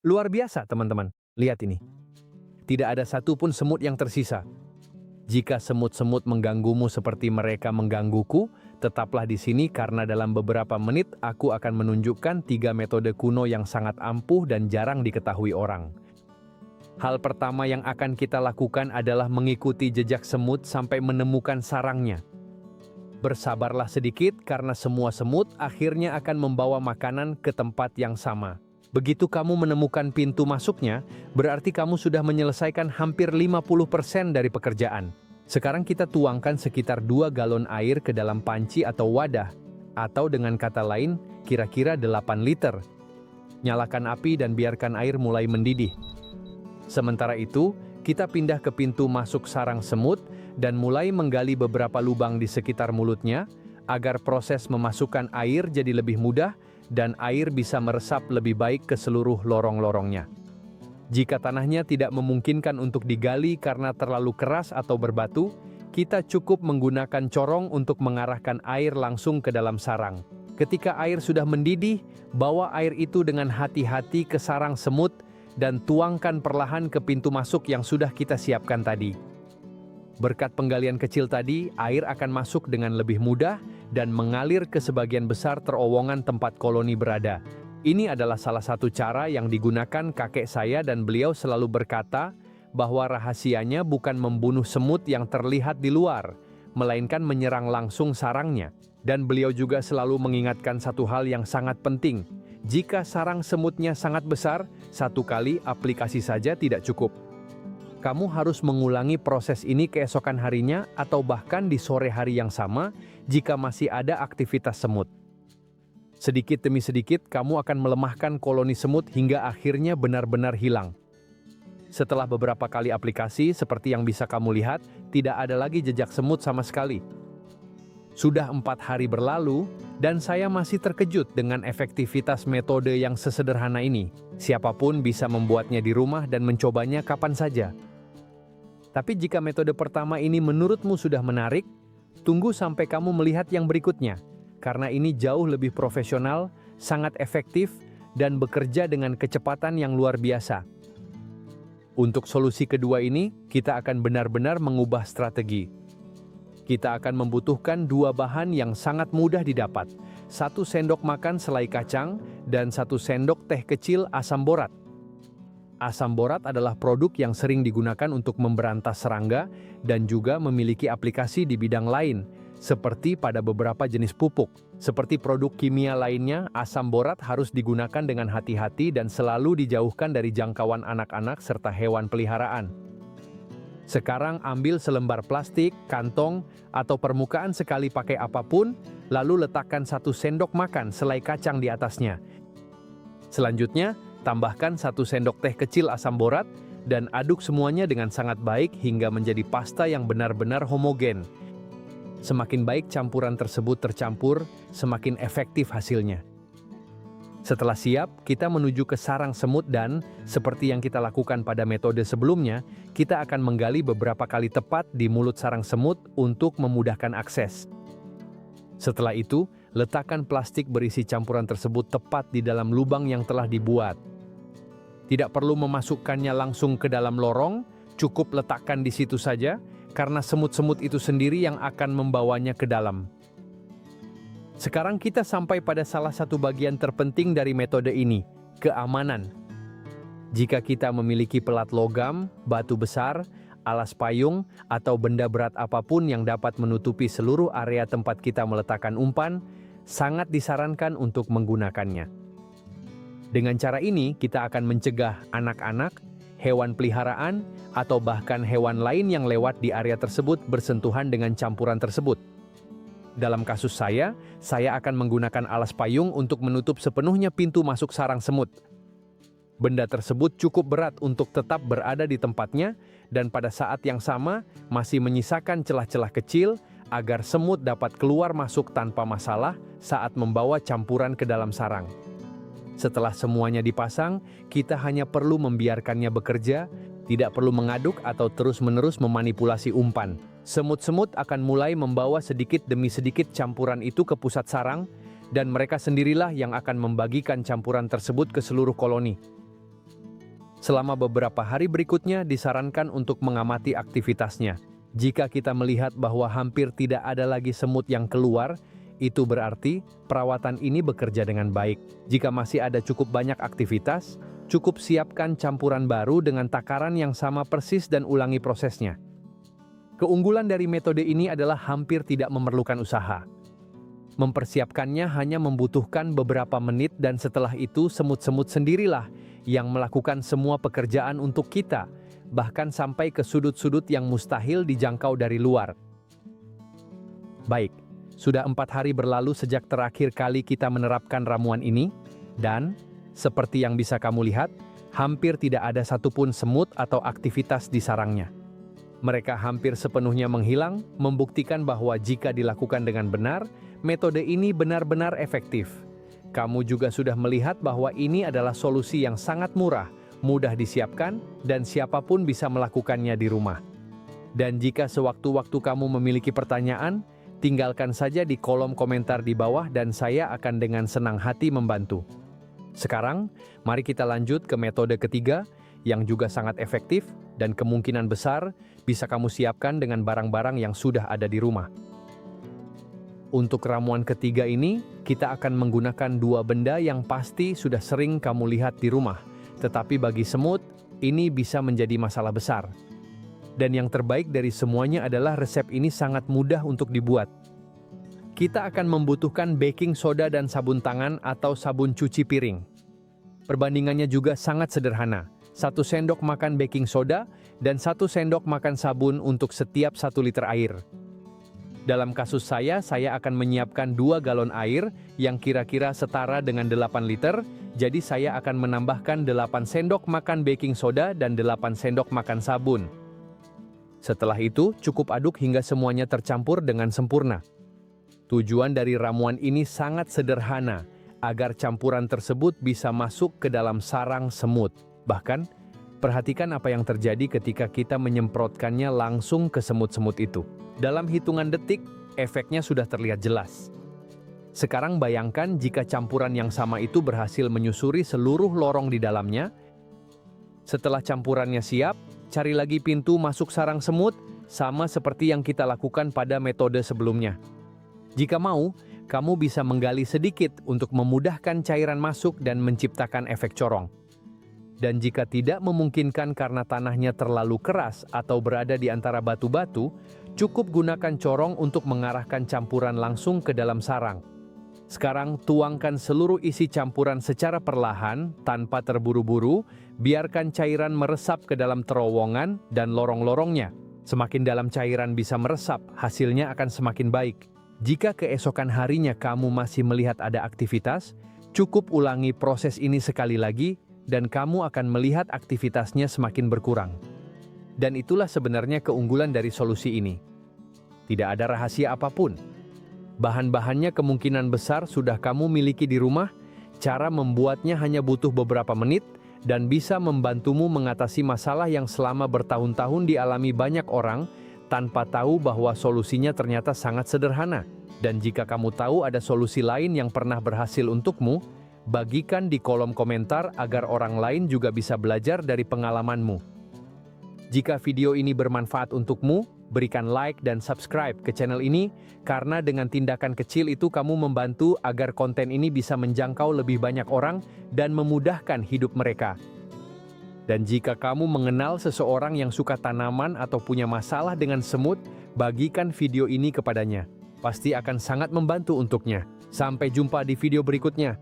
Luar biasa, teman-teman. Lihat ini. Tidak ada satupun semut yang tersisa. Jika semut-semut mengganggumu seperti mereka menggangguku, tetaplah di sini karena dalam beberapa menit aku akan menunjukkan 3 metode kuno yang sangat ampuh dan jarang diketahui orang. Hal pertama yang akan kita lakukan adalah mengikuti jejak semut sampai menemukan sarangnya. Bersabarlah sedikit karena semua semut akhirnya akan membawa makanan ke tempat yang sama. Begitu kamu menemukan pintu masuknya, berarti kamu sudah menyelesaikan hampir 50% dari pekerjaan. Sekarang kita tuangkan sekitar 2 galon air ke dalam panci atau wadah, atau dengan kata lain, kira-kira 8 liter. Nyalakan api dan biarkan air mulai mendidih. Sementara itu, kita pindah ke pintu masuk sarang semut dan mulai menggali beberapa lubang di sekitar mulutnya, agar proses memasukkan air jadi lebih mudah dan air bisa meresap lebih baik ke seluruh lorong-lorongnya. Jika tanahnya tidak memungkinkan untuk digali karena terlalu keras atau berbatu, kita cukup menggunakan corong untuk mengarahkan air langsung ke dalam sarang. Ketika air sudah mendidih, bawa air itu dengan hati-hati ke sarang semut dan tuangkan perlahan ke pintu masuk yang sudah kita siapkan tadi. Berkat penggalian kecil tadi, air akan masuk dengan lebih mudah dan mengalir ke sebagian besar terowongan tempat koloni berada. Ini adalah salah satu cara yang digunakan kakek saya dan beliau selalu berkata bahwa rahasianya bukan membunuh semut yang terlihat di luar, melainkan menyerang langsung sarangnya. Dan beliau juga selalu mengingatkan satu hal yang sangat penting. Jika sarang semutnya sangat besar, satu kali aplikasi saja tidak cukup. Kamu harus mengulangi proses ini keesokan harinya atau bahkan di sore hari yang sama jika masih ada aktivitas semut. Sedikit demi sedikit, kamu akan melemahkan koloni semut hingga akhirnya benar-benar hilang. Setelah beberapa kali aplikasi, seperti yang bisa kamu lihat, tidak ada lagi jejak semut sama sekali. Sudah 4 hari berlalu, dan saya masih terkejut dengan efektivitas metode yang sesederhana ini. Siapapun bisa membuatnya di rumah dan mencobanya kapan saja. Tapi jika metode pertama ini menurutmu sudah menarik, tunggu sampai kamu melihat yang berikutnya, karena ini jauh lebih profesional, sangat efektif, dan bekerja dengan kecepatan yang luar biasa. Untuk solusi kedua ini, kita akan benar-benar mengubah strategi. Kita akan membutuhkan 2 bahan yang sangat mudah didapat, 1 sendok makan selai kacang, dan 1 sendok teh kecil asam borat. Asam borat adalah produk yang sering digunakan untuk memberantas serangga dan juga memiliki aplikasi di bidang lain, seperti pada beberapa jenis pupuk. Seperti produk kimia lainnya, asam borat harus digunakan dengan hati-hati dan selalu dijauhkan dari jangkauan anak-anak serta hewan peliharaan. Sekarang ambil selembar plastik, kantong, atau permukaan sekali pakai apapun, lalu letakkan 1 sendok makan selai kacang di atasnya. Selanjutnya, tambahkan 1 sendok teh kecil asam borat dan aduk semuanya dengan sangat baik hingga menjadi pasta yang benar-benar homogen. Semakin baik campuran tersebut tercampur, semakin efektif hasilnya. Setelah siap, kita menuju ke sarang semut dan, seperti yang kita lakukan pada metode sebelumnya, kita akan menggali beberapa kali tepat di mulut sarang semut untuk memudahkan akses. Setelah itu, letakkan plastik berisi campuran tersebut tepat di dalam lubang yang telah dibuat. Tidak perlu memasukkannya langsung ke dalam lorong, cukup letakkan di situ saja, karena semut-semut itu sendiri yang akan membawanya ke dalam. Sekarang kita sampai pada salah satu bagian terpenting dari metode ini, keamanan. Jika kita memiliki pelat logam, batu besar, alas payung, atau benda berat apapun yang dapat menutupi seluruh area tempat kita meletakkan umpan, sangat disarankan untuk menggunakannya. Dengan cara ini, kita akan mencegah anak-anak, hewan peliharaan, atau bahkan hewan lain yang lewat di area tersebut bersentuhan dengan campuran tersebut. Dalam kasus saya akan menggunakan alas payung untuk menutup sepenuhnya pintu masuk sarang semut. Benda tersebut cukup berat untuk tetap berada di tempatnya dan pada saat yang sama masih menyisakan celah-celah kecil agar semut dapat keluar masuk tanpa masalah saat membawa campuran ke dalam sarang. Setelah semuanya dipasang, kita hanya perlu membiarkannya bekerja, tidak perlu mengaduk atau terus-menerus memanipulasi umpan. Semut-semut akan mulai membawa sedikit demi sedikit campuran itu ke pusat sarang, dan mereka sendirilah yang akan membagikan campuran tersebut ke seluruh koloni. Selama beberapa hari berikutnya disarankan untuk mengamati aktivitasnya. Jika kita melihat bahwa hampir tidak ada lagi semut yang keluar, itu berarti perawatan ini bekerja dengan baik. Jika masih ada cukup banyak aktivitas, cukup siapkan campuran baru dengan takaran yang sama persis dan ulangi prosesnya. Keunggulan dari metode ini adalah hampir tidak memerlukan usaha. Mempersiapkannya hanya membutuhkan beberapa menit dan setelah itu semut-semut sendirilah yang melakukan semua pekerjaan untuk kita, bahkan sampai ke sudut-sudut yang mustahil dijangkau dari luar. Baik, sudah 4 hari berlalu sejak terakhir kali kita menerapkan ramuan ini, dan seperti yang bisa kamu lihat, hampir tidak ada satupun semut atau aktivitas di sarangnya. Mereka hampir sepenuhnya menghilang, membuktikan bahwa jika dilakukan dengan benar, metode ini benar-benar efektif. Kamu juga sudah melihat bahwa ini adalah solusi yang sangat murah, mudah disiapkan, dan siapapun bisa melakukannya di rumah. Dan jika sewaktu-waktu kamu memiliki pertanyaan, tinggalkan saja di kolom komentar di bawah dan saya akan dengan senang hati membantu. Sekarang, mari kita lanjut ke metode ketiga yang juga sangat efektif dan kemungkinan besar bisa kamu siapkan dengan barang-barang yang sudah ada di rumah. Untuk ramuan ketiga ini, kita akan menggunakan 2 benda yang pasti sudah sering kamu lihat di rumah, tetapi bagi semut, ini bisa menjadi masalah besar. Dan yang terbaik dari semuanya adalah resep ini sangat mudah untuk dibuat. Kita akan membutuhkan baking soda dan sabun tangan atau sabun cuci piring. Perbandingannya juga sangat sederhana. 1 sendok makan baking soda dan 1 sendok makan sabun untuk setiap 1 liter air. Dalam kasus saya akan menyiapkan 2 galon air yang kira-kira setara dengan 8 liter, jadi saya akan menambahkan 8 sendok makan baking soda dan 8 sendok makan sabun. Setelah itu, cukup aduk hingga semuanya tercampur dengan sempurna. Tujuan dari ramuan ini sangat sederhana, agar campuran tersebut bisa masuk ke dalam sarang semut. Bahkan, perhatikan apa yang terjadi ketika kita menyemprotkannya langsung ke semut-semut itu. Dalam hitungan detik, efeknya sudah terlihat jelas. Sekarang bayangkan jika campuran yang sama itu berhasil menyusuri seluruh lorong di dalamnya. Setelah campurannya siap, cari lagi pintu masuk sarang semut, sama seperti yang kita lakukan pada metode sebelumnya. Jika mau, kamu bisa menggali sedikit untuk memudahkan cairan masuk dan menciptakan efek corong. Dan jika tidak memungkinkan karena tanahnya terlalu keras atau berada di antara batu-batu, cukup gunakan corong untuk mengarahkan campuran langsung ke dalam sarang. Sekarang tuangkan seluruh isi campuran secara perlahan, tanpa terburu-buru, biarkan cairan meresap ke dalam terowongan dan lorong-lorongnya. Semakin dalam cairan bisa meresap, hasilnya akan semakin baik. Jika keesokan harinya kamu masih melihat ada aktivitas, cukup ulangi proses ini sekali lagi, dan kamu akan melihat aktivitasnya semakin berkurang. Dan itulah sebenarnya keunggulan dari solusi ini. Tidak ada rahasia apapun. Bahan-bahannya kemungkinan besar sudah kamu miliki di rumah, cara membuatnya hanya butuh beberapa menit, dan bisa membantumu mengatasi masalah yang selama bertahun-tahun dialami banyak orang, tanpa tahu bahwa solusinya ternyata sangat sederhana. Dan jika kamu tahu ada solusi lain yang pernah berhasil untukmu, bagikan di kolom komentar agar orang lain juga bisa belajar dari pengalamanmu. Jika video ini bermanfaat untukmu, berikan like dan subscribe ke channel ini, karena dengan tindakan kecil itu kamu membantu agar konten ini bisa menjangkau lebih banyak orang dan memudahkan hidup mereka. Dan jika kamu mengenal seseorang yang suka tanaman atau punya masalah dengan semut, bagikan video ini kepadanya. Pasti akan sangat membantu untuknya. Sampai jumpa di video berikutnya.